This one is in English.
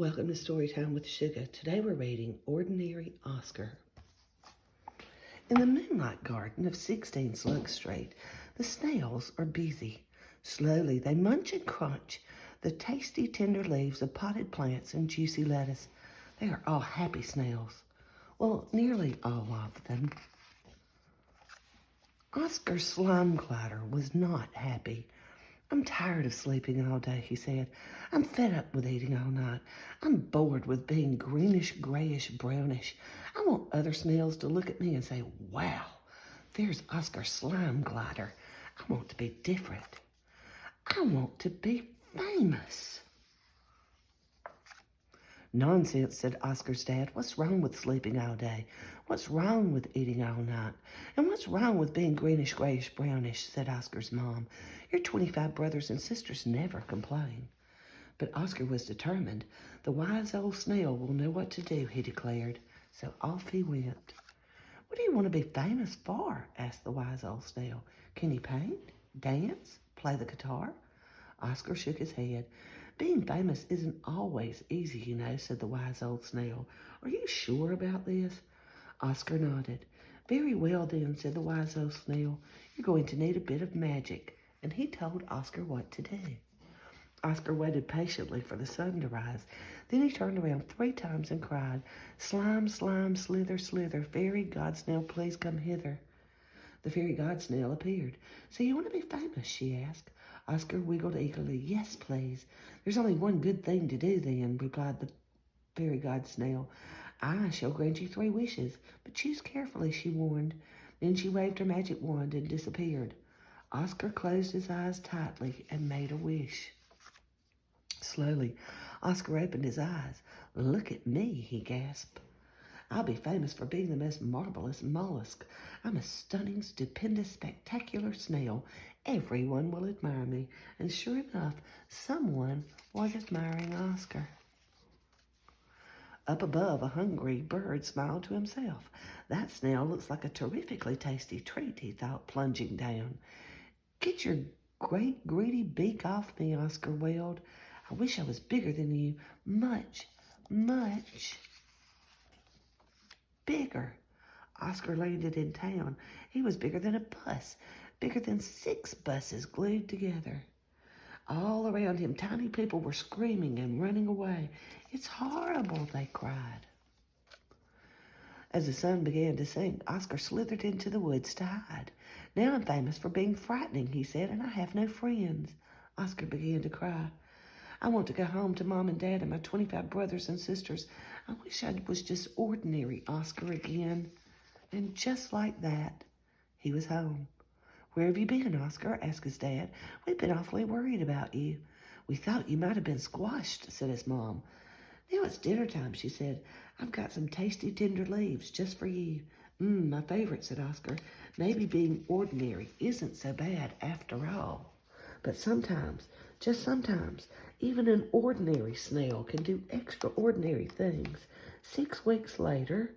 Welcome to Storytime with Sugar. Today we're reading Ordinary Oscar. In the moonlight garden of 16 Slug Street, the snails are busy. Slowly they munch and crunch the tasty tender leaves of potted plants and juicy lettuce. They are all happy snails. Well, nearly all of them. Oscar Slimeglider was not happy. "I'm tired of sleeping all day," he said. "I'm fed up with eating all night. I'm bored with being greenish, grayish, brownish. I want other snails to look at me and say, 'Wow, there's Oscar Slimeglider.' I want to be different. I want to be famous." "Nonsense," said Oscar's dad. "What's wrong with sleeping all day? What's wrong with eating all night? And what's wrong with being greenish, grayish, brownish?" said Oscar's mom. "Your 25 brothers and sisters never complain." But Oscar was determined. "The wise old snail will know what to do," he declared. So off he went. "What do you want to be famous for?" asked the wise old snail. "Can you paint, dance, play the guitar?" Oscar shook his head. "Being famous isn't always easy, you know," said the wise old snail. "Are you sure about this?" Oscar nodded. "Very well then," said the wise old snail. "You're going to need a bit of magic." And he told Oscar what to do. Oscar waited patiently for the sun to rise. Then he turned around 3 times and cried, "Slime, slime, slither, slither, fairy god snail, please come hither." The fairy god snail appeared. "So you want to be famous?" she asked. Oscar wiggled eagerly. "Yes, please." "There's only one good thing to do then," replied the fairy god snail. "I shall grant you 3 wishes, but choose carefully," she warned. Then she waved her magic wand and disappeared. Oscar closed his eyes tightly and made a wish. Slowly, Oscar opened his eyes. "Look at me," he gasped. "I'll be famous for being the most marvelous mollusk. I'm a stunning, stupendous, spectacular snail. Everyone will admire me." And sure enough, someone was admiring Oscar. Up above, a hungry bird smiled to himself. "That snail looks like a terrifically tasty treat," he thought, plunging down. "Get your great greedy beak off me," Oscar wailed. "I wish I was bigger than you. Much, much bigger." Oscar landed in town. He was bigger than a bus, bigger than 6 buses glued together. All around him, tiny people were screaming and running away. "It's horrible," they cried. As the sun began to sink, Oscar slithered into the woods to hide. "Now I'm famous for being frightening," he said, "and I have no friends." Oscar began to cry. "I want to go home to Mom and Dad and my 25 brothers and sisters. I wish I was just ordinary Oscar again." And just like that, he was home. "Where have you been, Oscar?" asked his dad. "We've been awfully worried about you." "We thought you might have been squashed," said his mom. "Now it's dinner time," she said. "I've got some tasty tender leaves just for you." My favorite," said Oscar. "Maybe being ordinary isn't so bad after all. But sometimes, just sometimes, even an ordinary snail can do extraordinary things." 6 weeks later,